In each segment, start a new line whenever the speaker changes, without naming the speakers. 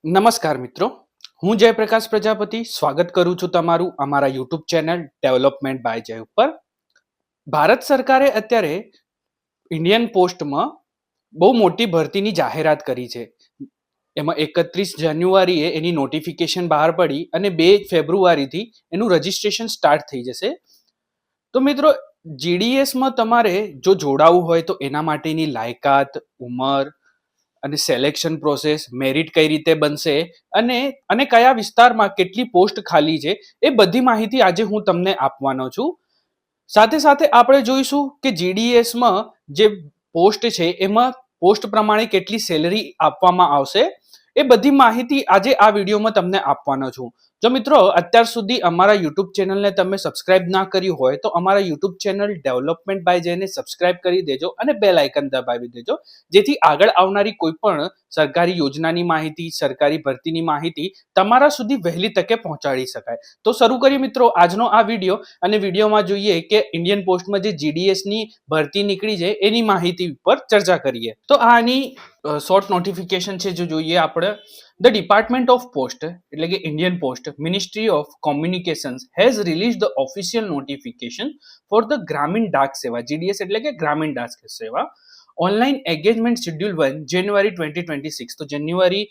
નમસ્કાર મિત્રો, હું જયપ્રકાશ પ્રજાપતિ સ્વાગત કરું છું તમારું અમારા યુટ્યુબ ચેનલ ડેવલપમેન્ટ બાય જય ઉપર. ભારત સરકારે અત્યારે ઇન્ડિયન પોસ્ટમાં બહુ મોટી ભરતીની જાહેરાત કરી છે. એમાં 31 જાન્યુઆરીએ એની નોટિફિકેશન બહાર પડી અને 2 ફેબ્રુઆરીથી એનું રજિસ્ટ્રેશન સ્ટાર્ટ થઈ જશે. તો મિત્રો, જીડીએસમાં તમારે જો જોડાવું હોય તો એના માટેની લાયકાત, ઉંમર અને સિલેક્શન પ્રોસેસ, મેરિટ કઈ રીતે બનશે અને કયા વિસ્તારમાં કેટલી પોસ્ટ ખાલી છે, એ બધી માહિતી આજે હું તમને આપવાનો છું. સાથે સાથે આપણે જોઈશું કે જીડીએસમાં જે પોસ્ટ છે એમાં પોસ્ટ પ્રમાણે કેટલી સેલરી આપવામાં આવશે. એ બધી માહિતી આજે આ વિડીયોમાં તમને આપવાનો છું. જો મિત્રો અત્યાર સુધી અમારા યુટ્યુબ ચેનલને તમે સબસ્ક્રાઇબ ના કર્યું હોય તો અમારા યુટ્યુબ ચેનલ ડેવલપમેન્ટ બાય જયને સબસ્ક્રાઇબ કરી દેજો અને બેલ આઇકન દબાવી દેજો, જેથી આગળ આવનારી કોઈ પણ સરકારી યોજનાની માહિતી, સરકારી ભરતીની માહિતી તમારા સુધી વહેલી તકે પહોંચાડી શકાય. તો શરૂ કરીએ મિત્રો આજનો આ વિડીયો, અને વિડીયોમાં જોઈએ કે ઇન્ડિયન પોસ્ટમાં જે જીડીએસની ભરતી નીકળી છે એની માહિતી પર ચર્ચા કરીએ. તો આની શોર્ટ નોટિફિકેશન છે જો જોઈએ આપણે. The Department of Post, એટલે કે Indian Post, Ministry of Communications has released the official notification for the Gramin Dak Seva, GDS એટલે કે ગ્રામીણ ડાક સેવા, ઓનલાઈન એંગેજમેન્ટ શેડ્યુલ 1 જાન્યુઆરી 2026. તો જાન્યુઆરી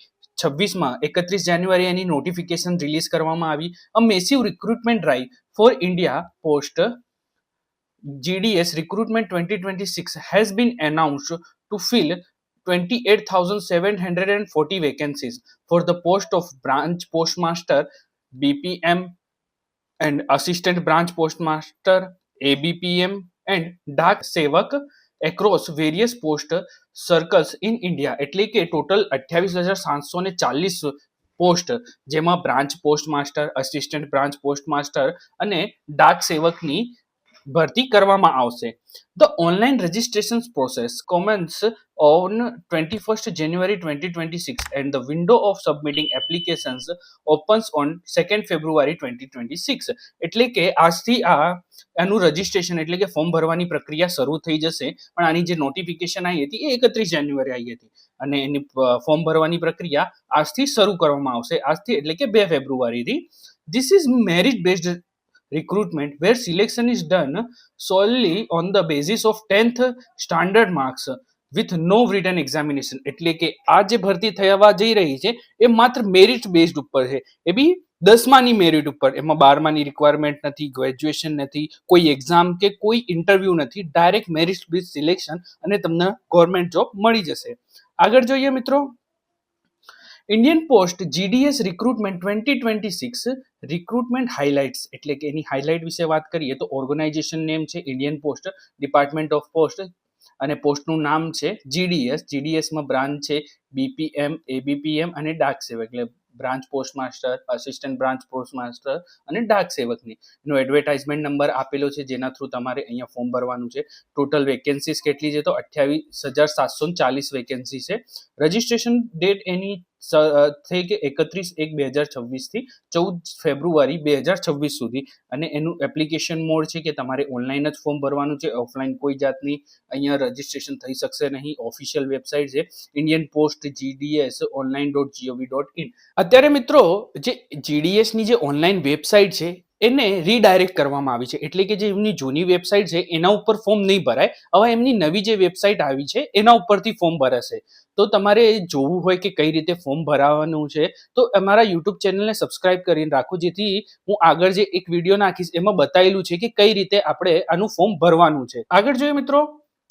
26માં 31 જાન્યુઆરી એની નોટિફિકેશન રિલીઝ કરવામાં આવી. A massive recruitment drive for India post GDS recruitment 2026 has been announced to fill 28,740 vacancies for the post of branch postmaster, BPM, and assistant branch postmaster, ABPM, and ડાક સેવક across various post circles in India. એટલે કે total 28,740 post, જેમાં branch postmaster, assistant branch postmaster અને ડાક સેવકની ભરતી કરવામાં આવશે. The online registration process commences on 21st January 2026 and the window of submitting applications opens on 2nd February 2026. એટલે કે આજથી આનું રજિસ્ટ્રેશન એટલે કે ફોર્મ ભરવાની પ્રક્રિયા શરૂ થઈ જશે. પણ આની જે નોટિફિકેશન આવી હતી એ 31 જાન્યુઆરી આવી હતી અને એની ફોર્મ ભરવાની પ્રક્રિયા આજથી શરૂ કરવામાં આવશે. આજથી એટલે કે 2 ફેબ્રુઆરીથી. This is merit based recruitment where selection is done solely on the basis of 10th standard marks with no written examination. એટલે કે આ જે ભરતી થવા જઈ રહી છે એ માત્ર મેરિટ બેઝડ ઉપર છે, એ બી 10માની મેરિટ ઉપર. એમાં 12માની રિક્વાયરમેન્ટ નથી, ગ્રેજ્યુએશન નથી, કોઈ એક્ઝામ કે કોઈ ઇન્ટરવ્યુ નથી. ડાયરેક્ટ મેરિટ બેઝ સિલેક્શન અને તમને ગવર્મેન્ટ જોબ મળી જશે. આગળ જોઈએ મિત્રો, Indian post GDS recruitment 2026 recruitment highlights, એટલે કે એની હાઇલાઇટ વિશે વાત કરીએ તો ઓર્ગેનાઇઝેશન નેમ છે Indian post, department of post અને પોસ્ટનું નામ છે GDS. GDSમાં બ્રાન્ચ છે BPM, ABPM અને ડાક સેવક, એટલે branch postmaster, assistant branch postmaster અને ડાક સેવકની. એનો એડવર્ટાઇઝમેન્ટ નંબર આપેલો છે જેના થ્રુ તમારે અહીંયા ફોર્મ ભરવાનું છે. ટોટલ વેકેન્સીસ કેટલી છે તો 28,740 વેકેન્સી છે. રજિસ્ટ્રેશન ડેટ એની થઈ કે 31/1/2026 થી 14 ફેબ્રુઆરી 2026 સુધી. અને એનું એપ્લિકેશન મોડ છે કે તમારે ઓનલાઈન જ ફોર્મ ભરવાનું છે, ઓફલાઈન કોઈ જાતની અહીંયા રજિસ્ટ્રેશન થઈ શકશે નહીં. ઓફિશિયલ વેબસાઇટ છે ઇન્ડિયન પોસ્ટ GDS online.gov.in. અત્યારે મિત્રો જે જીડીએસની જે ઓનલાઈન વેબસાઇટ છે એને રીડાયરેક્ટ કરવામાં આવી છે, એટલે કે જે એમની જૂની વેબસાઇટ છે એના ઉપર ફોર્મ નહીં ભરાય. હવે એમની નવી જે વેબસાઇટ આવી છે એના ઉપરથી ફોર્મ ભરાશે. તો તમારે જોવું હોય કે કઈ રીતે ફોર્મ ભરાવાનું છે તો અમારા યુટ્યુબ ચેનલને સબસ્ક્રાઇબ કરીને રાખો, જેથી હું આગળ જે એક વિડીયો નાખીશ એમાં બતાવેલું છે કે કઈ રીતે આપણે આનું ફોર્મ ભરવાનું છે. આગળ જોઈએ મિત્રો,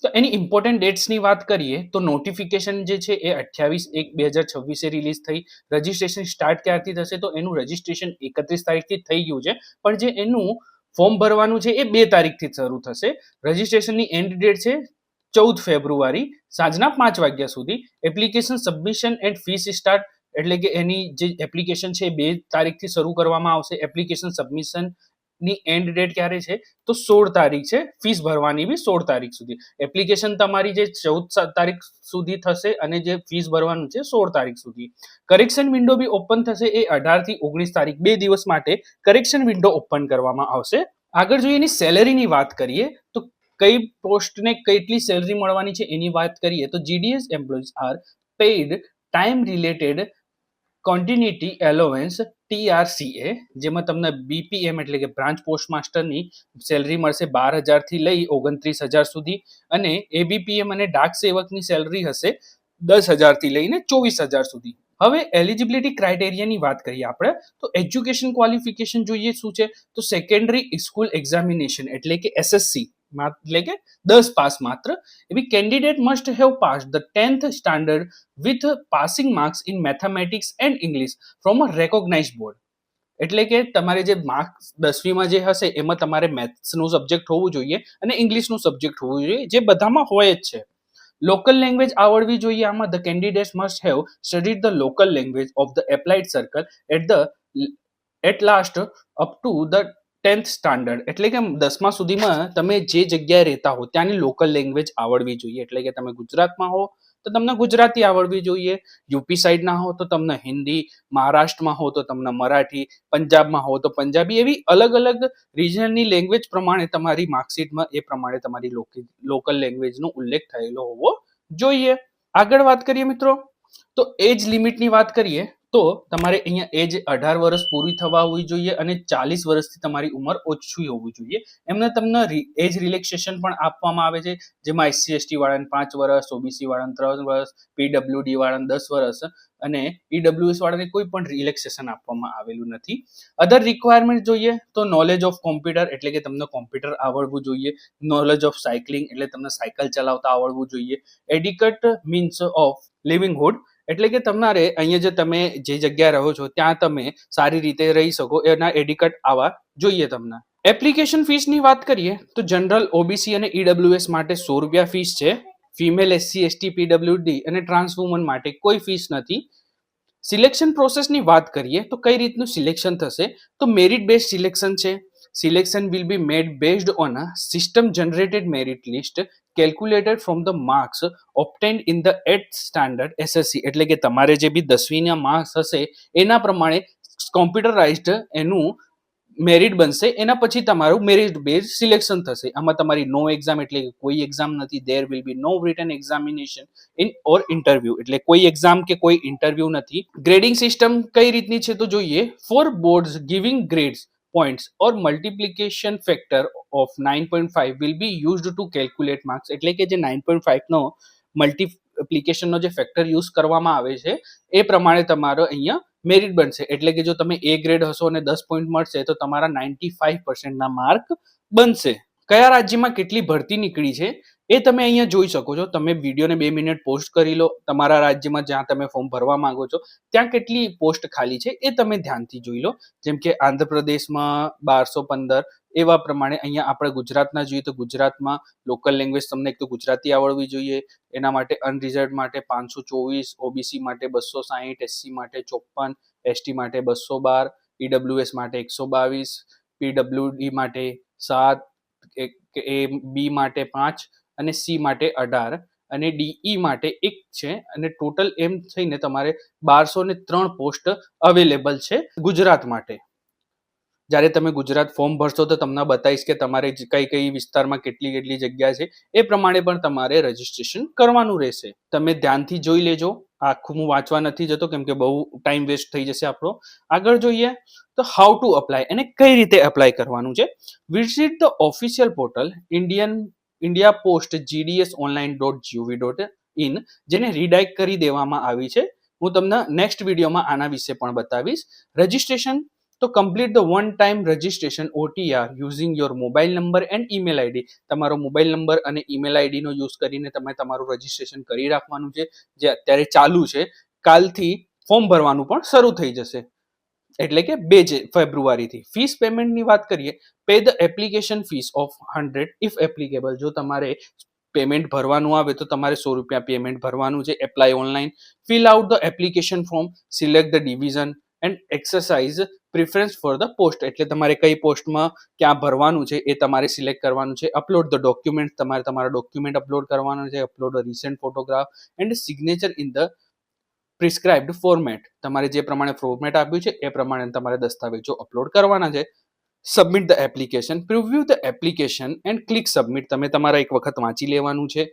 તો એની ઇમ્પોર્ટન્ટ ડેટ્સની વાત કરીએ તો નોટિફિકેશન જે છે એ 28/1/2026 રિલીઝ થઈ. રજિસ્ટ્રેશન સ્ટાર્ટ ક્યારથી થશે તો એનું રજિસ્ટ્રેશન 31 તારીખથી થઈ ગયું છે, પણ જે એનું ફોર્મ ભરવાનું છે એ 2 તારીખથી શરૂ થશે. રજિસ્ટ્રેશનની એન્ડ ડેટ છે 14 ફેબ્રુઆરી સાંજના 5 વાગ્યા સુધી. Application submission and fees start, એટલે કે એની જે એપ્લિકેશન છે 2 તારીખથી શરૂ કરવામાં આવશે. એપ્લિકેશન સબમિશન ની એન્ડ ડેટ ક્યારે છે તો 16 તારીખ છે. ફીસ ભરવાની બી 16 તારીખ સુધી. એપ્લિકેશન તમારી જે 14 તારીખ સુધી થશે અને જે ફીસ ભરવાનું છે 16 તારીખ સુધી. કરેક્શન વિન્ડો બી ઓપન થશે એ 18 થી 19 તારીખ, 2 દિવસ માટે કરેક્શન વિન્ડો ઓપન કરવામાં આવશે. આગળ જોઈએ એની સેલેરીની વાત કરીએ તો કઈ પોસ્ટને કેટલી સેલરી મળવાની છે એની વાત કરીએ તો GDS employees are paid time related continuity allowance TRCA, જેમાં તમને BPM એટલે કે બ્રાન્ચ પોસ્ટમાસ્ટરની સેલરી મળશે 12,000 થી લઈ 29,000 સુધી, અને ABPM અને ડાક સેવકની સેલરી હશે 10,000 થી લઈને 24,000 સુધી. હવે એલિજિબિલિટી ક્રાઇટેરિયાની વાત કરીએ આપણે, તો એજ્યુકેશન ક્વોલિફિકેશન જોઈએ શું છે, તો સેકન્ડરી સ્કૂલ એક્ઝામિનેશન એટલે કે SSC એટલે કે 10 પાસ માત્ર. એવી candidate must have pass the 10th standard with passing marks in mathematics and English from a recognised board. એટલે કે તમારે જે માર્ક્સ 10મીમાં જે હશે એમાં તમારે મેથ્સનું સબ્જેક્ટ હોવું જોઈએ અને ઇંગ્લિશનું સબ્જેક્ટ હોવું જોઈએ, જે બધામાં હોય જ છે. લોકલ લેંગ્વેજ આવડવી જોઈએ આમાં. The candidates must have studied the local language of the applied circle at last up to the 10th standard. એટલે કે 10મા સુધીમાં તમે જે જગ્યાએ રહેતા હો ત્યાંની લોકલ લેંગ્વેજ આવડવી જોઈએ. એટલે કે તમે ગુજરાતમાં હો તો તમને ગુજરાતી આવડવી જોઈએ, યુપી સાઈડના હો તો તમને હિન્દી, મહારાષ્ટ્રમાં હો તો તમને મરાઠી, પંજાબમાં હો તો પંજાબી, એવી અલગ અલગ રિજનની લેંગ્વેજ પ્રમાણે તમારી માર્કશીટમાં એ પ્રમાણે તમારી લોકલ લેંગ્વેજનો ઉલ્લેખ થયેલો હોવો જોઈએ. આગળ વાત કરીએ મિત્રો, તો એજ લિમિટની વાત કરીએ તો તમારે અહીંયા એજ 18 વર્ષ પૂરી થવા હોવી જોઈએ અને 40 વર્ષથી તમારી ઉંમર ઓછી હોવી જોઈએ. એમને તમને એજ રિલેક્સેશન પણ આપવામાં આવે છે, જેમાં SC/ST વાળાને 5 વર્ષ, OBC વાળાને 3 વર્ષ, PWD વાળાને 10 વર્ષ અને EWS વાળાને કોઈ પણ રિલેક્સેશન આપવામાં આવેલું નથી. અધર રિક્વાયરમેન્ટ જોઈએ તો નોલેજ ઓફ કોમ્પ્યુટર એટલે કે તમને કોમ્પ્યુટર આવડવું જોઈએ, નોલેજ ઓફ સાયકલિંગ એટલે તમને સાયકલ ચલાવતા આવડવું જોઈએ, એડિક્વેટ મીન્સ ઓફ લિવિંગહુડ એટલે કે તમારે અહીંયા જે તમે જે જગ્યાએ રહો છો ત્યાં તમે સારી રીતે રહી શકો એના એડિક્વેટ આવવા જોઈએ તમને. એપ્લિકેશન ફીસની વાત કરીએ તો જનરલ, OBC અને EWS માટે 100 રૂપિયા ફીસ છે. ફિમેલ, SC/ST, PWD અને ટ્રાન્સ વુમન માટે કોઈ ફીસ નથી. સિલેક્શન પ્રોસેસની વાત કરીએ તો કઈ રીતનું સિલેક્શન થશે, તો મેરિટ બેઝ સિલેક્શન છે. Selection will be made based on a system generated merit list calculated from the marks obtained in the 8th standard SSC. એટલે કે તમારે જે બી 10મીના માર્ક્સ હશે એના પ્રમાણે કોમ્પ્યુટરાઇઝ્ડ એનું મેરિટ બનશે. એના પછી તમારું મેરિટ બેઝ સિલેક્શન થશે. આમાં તમારી નો એક્ઝામ એટલે કે કોઈ એક્ઝામ નથી. There will be no written examination in or interview એટલે કોઈ એક્ઝામ કે કોઈ ઇન્ટરવ્યુ નથી. ગ્રેડિંગ સિસ્ટમ કઈ રીતની છે તો જોઈએ. For boards giving grades points or multiplication factor of 9.5 will be used to calculate marks. એટલે કે જે 9.5 નો મલ્ટીપ્લિકેશનનો જે ફેક્ટર યુઝ કરવામાં આવે છે એ પ્રમાણે તમારો અહીંયા મેરિટ બનશે. એટલે કે જો તમે A ગ્રેડ હશો અને 10 પોઈન્ટ મળશે તો તમારા 95% ના માર્ક બનશે. કયા રાજ્યમાં કેટલી ભરતી નીકળી છે એ તમે અહીંયા જોઈ શકો છો. તમે વિડીયોને 2 મિનિટ પોસ્ટ કરી લો. તમારા રાજ્યમાં જ્યાં તમે ફોર્મ ભરવા માંગો છો ત્યાં કેટલી પોસ્ટ ખાલી છે એ તમે ધ્યાનથી જોઈ લો. જેમ કે આંધ્રપ્રદેશમાં 1215, એવા પ્રમાણે અહીંયા આપણે ગુજરાતના જોઈએ તો ગુજરાતમાં લોકલ લેંગ્વેજ તમને એક તો ગુજરાતી આવડવી જોઈએ, એના માટે અનરિઝર્વ માટે 524, OBC માટે 260, SC માટે 54, ST માટે 212, EWS માટે 122, PWD માટે 7, B માટે 5 અને C માટે 18 અને DE માટે 1 છે. અને ટોટલ એમ થઈને તમારે 1203 પોસ્ટ અવેલેબલ છે ગુજરાત માટે. જ્યારે તમે ગુજરાત ફોર્મ ભરશો તો તમને બતાવીશ કે તમારે કઈ કઈ વિસ્તારમાં કેટલી જગ્યા છે એ પ્રમાણે પણ તમારે રજીસ્ટ્રેશન કરવાનું રહેશે. તમે ધ્યાનથી જોઈ લેજો. આખું હું વાંચવા નથી જતો કેમ કે બહુ ટાઈમ વેસ્ટ થઈ જશે આપણો. આગળ જોઈએ તો હાઉ ટુ અપ્લાય અને કઈ રીતે અપ્લાય કરવાનું છે. Visit the official portal India post gds.online.gov.in, જેને રીડાયરેક્ટ કરી દેવામાં આવી છે. હું તમને નેક્સ્ટ વિડીયોમાં આના વિશે પણ બતાવીશ. રજીસ્ટ્રેશન તો complete the one time registration OTR using your mobile number and email ID. તમારો મોબાઈલ નંબર અને ઈમેલ આઈડીનો યુઝ કરીને તમે તમારું રજીસ્ટ્રેશન કરી રાખવાનું છે, જે અત્યારે ચાલુ છે. કાલથી ફોર્મ ભરવાનું પણ શરૂ થઈ જશે, એટલે કે 2 ફેબ્રુઆરીથી. ફીસ પેમેન્ટની વાત કરીએ. Pay the application fees of 100 if applicable. જો તમારે પેમેન્ટ ભરવાનું આવે તો તમારે 100 રૂપિયા પેમેન્ટ ભરવાનું છે. Apply online. Fill out the application form, select the division and exercise preference for the post. એટલે તમારે કઈ પોસ્ટમાં ક્યાં ભરવાનું છે એ તમારે સિલેક્ટ કરવાનું છે. Upload the document. તમારે તમારા ડોક્યુમેન્ટ અપલોડ કરવાના છે. Upload the recent photograph and signature in the prescribed format. તમારે જે પ્રમાણે ફોર્મેટ આપ્યું છે એ પ્રમાણે તમારે દસ્તાવેજો અપલોડ કરવાના છે. Submit the application, preview the application and click submit. તમે તમારા એક વખત વાંચી લેવાનું છે.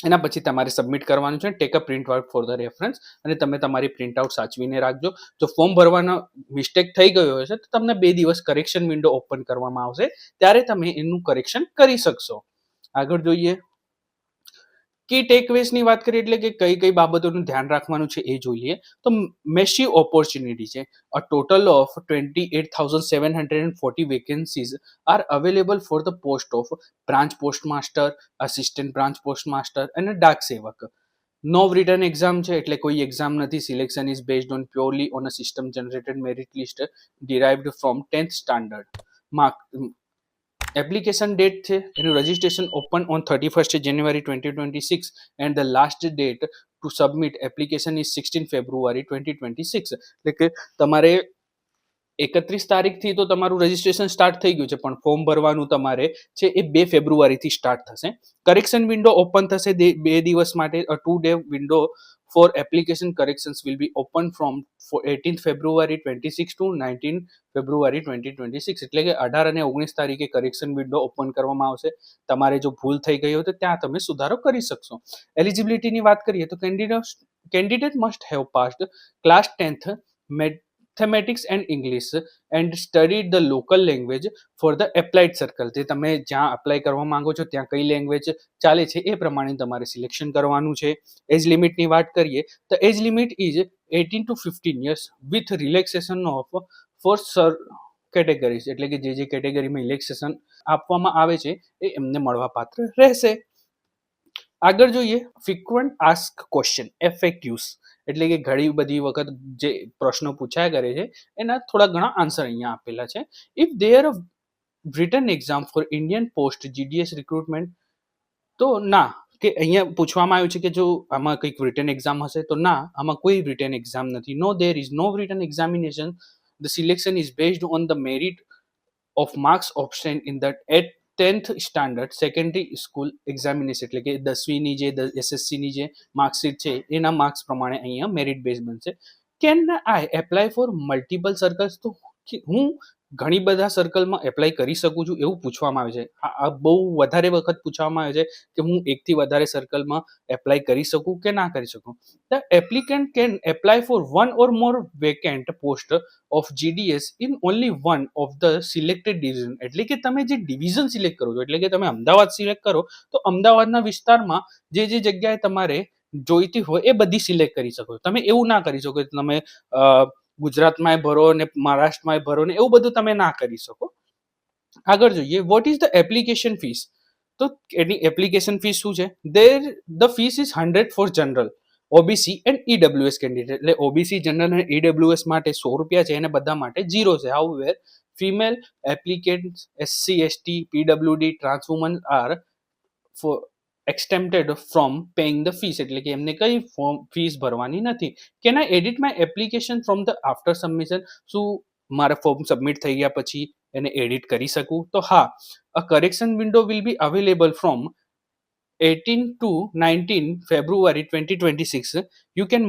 એના પછી તમારે સબમિટ કરવાનું છે. Take a print out for the reference, અને તમે તમારી પ્રિન્ટ આઉટ સાચવીને રાખજો. જો ફોર્મ ભરવાનો મિસ્ટેક થઈ ગયો હશે તો તમને 2 દિવસ કરેક્શન વિન્ડો ઓપન કરવામાં આવશે, ત્યારે તમે એનું કરેક્શન કરી શકશો. આગળ જોઈએ, કી ટેકવેઝની વાત કરીએ એટલે કે કઈ કઈ બાબતોનું ધ્યાન રાખવાનું છે એ જોઈએ. તો મેસિવ ઓપોર્ચ્યુનિટી છે. A total of 28,740 vacancies are available for the post of branch postmaster, assistant branch postmaster અને ડાક સેવક. નો રિટર્ન એક્ઝામ છે એટલે કોઈ એક્ઝામ નથી. Selection is based on purely on a system generated merit list derived from 10th standard. Mark application date છે એનું registration open on 31st January 2026 and the last date to submit application is 16 February 2026. એટલે કે તમારે 31 તારીખથી તો તમારું registration start થઈ ગયું છે, પણ ફોર્મ ભરવાનું તમારે છે એ 2 ફેબ્રુઆરીથી સ્ટાર્ટ થશે. કરેક્શન વિન્ડો ઓપન થશે 2 દિવસ માટે. A 2-day window for application corrections will be open from 18th February 26 to 19th February 2026. એટલે કે 18 અને 19 તારીખે કરેક્શન વિન્ડો ઓપન કરવામાં આવશે. તમારે જો ભૂલ થઈ ગઈ હોય તો ત્યાં તમે સુધારો કરી શકશો. એલિજિબિલિટીની વાત કરીએ તો candidate must have passed class 10th mathematics and English and studied the local language for the applied circle. તે તમે જ્યાં અપ્લાય કરવા માંગો છો ત્યાં કઈ લેંગ્વેજ ચાલે છે એ પ્રમાણે તમારે સિલેક્શન કરવાનું છે. એજ લિમિટની વાત કરીએ તો age limit is 18 to 15 years with relaxation of four categories. એટલે કે જે કેટેગરીમાં રિલેક્સેશન આપવામાં આવે છે એ એમને મળવાપાત્ર રહેશે. આગળ જોઈએ, ફ્રીક્વન્ટ આસ્ક ક્વેશ્ચન FAQs, એટલે કે ઘણી બધી વખત જે પ્રશ્નો પૂછાયા કરે છે એના થોડા ઘણા આન્સર અહીંયા આપેલા છે. If there return exam four Indian post GDS recruitment, તો ના, કે અહીંયા પૂછવામાં આવ્યું છે કે જો આમાં કંઈક રિટન એક્ઝામ હશે, તો ના, આમાં કોઈ રિટન એક્ઝામ નથી. No, there is no written examination. The selection is based on the merit of marks obtained in the 10th standard secondary school examination. એટલે કે 10વીની જે SSCની જે માર્કશીટ છે એના માર્ક્સ પ્રમાણે અહીંયા મેરિટ બેઝ બનશે. Can I apply four multiple circles? તો હું ઘણી બધા સર્કલમાં એપ્લાય કરી શકું છું એવું પૂછવામાં આવે છે. આ બહુ વધારે વખત પૂછવામાં આવે છે કે હું એકથી વધારે સર્કલમાં એપ્લાય કરી શકું કે ના કરી શકું. The applicant can apply four one or more vacant post of GDS in only one of the selected division. એટલે કે તમે જે ડિવિઝન સિલેક્ટ કરો છો, એટલે કે તમે અમદાવાદ સિલેક્ટ કરો તો અમદાવાદના વિસ્તારમાં જે જગ્યાએ તમારે જોઈતી હોય એ બધી સિલેક્ટ કરી શકો. તમે એવું ના કરી શકો કે તમે ગુજરાતમાં ભરો ને મહારાષ્ટ્રમાં ભરો ને એવું બધું તમે ના કરી શકો. આગળ જોઈએ, what is the application fees? તો એની એપ્લિકેશન ફીસ શું છે? The fees is 100 for general, OBC and EWS candidate. એટલે OBC, જનરલ અને EWS માટે 100 રૂપિયા છે અને બધા માટે 0 છે. However female applicant SC ST PWD trans woman are for exempted from paying the fees. એટલે કે એમને કઈ ફીસ ભરવાની નથી. Can I edit my application from the after submission? શું મારા ફોર્મ સબમિટ થઈ ગયા પછી એને એડિટ કરી શકું? તો હા, a correction window will be available from 18 to 19 February 2026. You can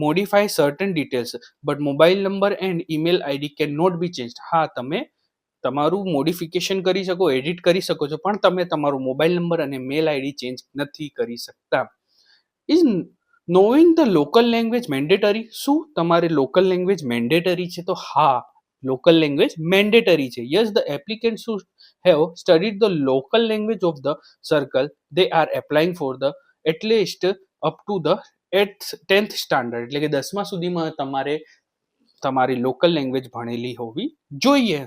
modify certain details, but mobile number and email ID cannot be changed. હા, તમે તમારું મોડિફિકેશન કરી શકો, એડિટ કરી શકો છો, પણ તમે તમારું મોબાઈલ નંબર અને મેલ આઈડી ચેન્જ નથી કરી શકતા. Is knowing the local language mandatory? શું તમારે લોકલ લેંગ્વેજ મેન્ડેટરી છે? તો હા, લોકલ લેંગ્વેજ મેન્ડેટરી છે. Yes, the applicant should have studied the local language of the circle they are applying for the at least up to the 10th standard. એટલે કે 10મા સુધીમાં તમારે તમારી લોકલ લેંગ્વેજ ભણેલી હોવી જોઈએ.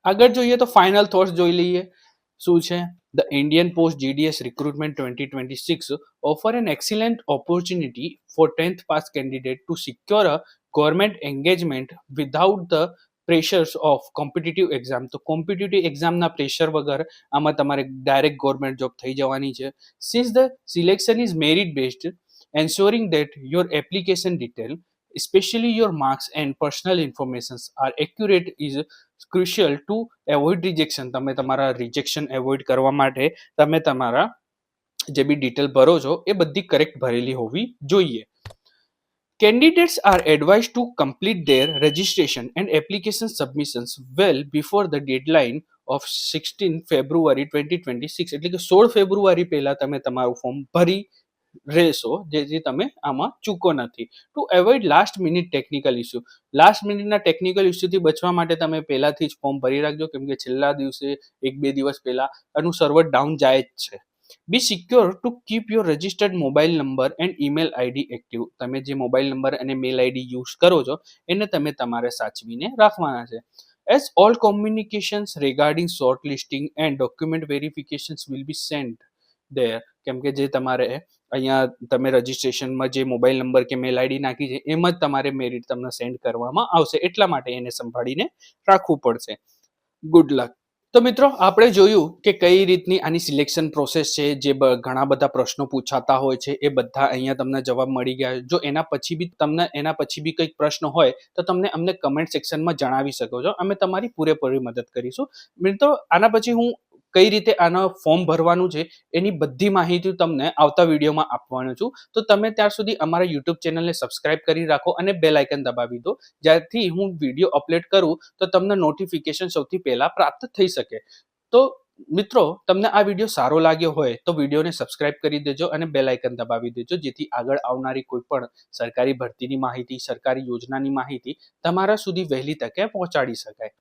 આગળ જોઈએ તો ફાઇનલ થોટ્સ જોઈ લઈએ શું છે. The Indian Post GDS Recruitment 2026 offer an excellent opportunity for 10th pass candidate to secure a government engagement without the pressures of competitive exam. તો કોમ્પિટિટિવ એક્ઝામના પ્રેશર વગર આમાં તમારે ડાયરેક્ટ ગવર્મેન્ટ જોબ થઈ જવાની છે. Since the selection is merit based, ensuring that your application detail, especially your marks and personal information are accurate is crucial to avoid rejection. તમે તમારા rejection avoid કરવા માટે તમે તમારા જે બી ડિટેલ ભરો છો એ બધી કરેક્ટ ભરેલી હોવી જોઈએ. Candidates are advised to complete their registration and application submissions well before the deadline of 16 ફેબ્રુઆરી 2026 એટલે કે 16 ફેબ્રુઆરી પહેલા તમે તમારું ફોર્મ ભરી રહેશો, જેથી તમે આમાં ચૂકો નથી. Two avoid last minute technical issue, last મિનિટના ટેકનિકલ ઇસ્યુથી બચવા માટે તમે પહેલાથી જ ફોર્મ ભરી રાખજો, કેમ કે છેલ્લા દિવસે 1-2 દિવસ પહેલા આનું સર્વર ડાઉન જાય જ છે. Be secure to keep your registered mobile number and email ID active. તમે જે મોબાઈલ નંબર અને મેલ આઈડી યુઝ કરો છો એને તમે તમારે સાચવીને રાખવાના છે. As all communications regarding short listing and document verifications will be sent there. કેમ કે જે તમારે અહીંયા તમે રજિસ્ટ્રેશનમાં જે મોબાઈલ નંબર કે મેલ આઈડી નાખી છે એમ જ તમારે મેરિટ તમને સેન્ડ કરવામાં આવશે, એટલા માટે એને સંભાળીને રાખવું પડશે. Good luck. તો મિત્રો આપણે જોયું કે કઈ રીતની આની સિલેક્શન પ્રોસેસ છે, જે ઘણા બધા પ્રશ્નો પૂછાતા હોય છે એ બધા અહીંયા તમને જવાબ મળી ગયા. જો એના પછી બી કંઈક પ્રશ્ન હોય તો તમને અમને કમેન્ટ સેક્શનમાં જણાવી શકો છો, અમે તમારી પૂરેપૂરી મદદ કરીશું. મિત્રો આના પછી હું કઈ રીતે આનો ફોર્મ ભરવાનું છે એની બધી માહિતી તમને આવતા વિડીયોમાં આપવાનો છું. તો તમે ત્યાર સુધી અમારા યુટ્યુબ ચેનલને સબસ્ક્રાઇબ કરી રાખો અને બેલ આઇકન દબાવી દો, જ્યારથી હું વિડીયો અપલોડ કરું તો તમને નોટિફિકેશન સૌથી પહેલા પ્રાપ્ત થઈ શકે. તો મિત્રો તમને આ વિડીયો સારો લાગ્યો હોય તો વિડીયોને સબસ્ક્રાઇબ કરી દેજો અને બેલ આઇકન દબાવી દેજો, જેથી આગળ આવનારી કોઈ પણ સરકારી ભરતીની માહિતી, સરકારી યોજનાની માહિતી તમારા સુધી વહેલી તકે પહોંચાડી શકાય.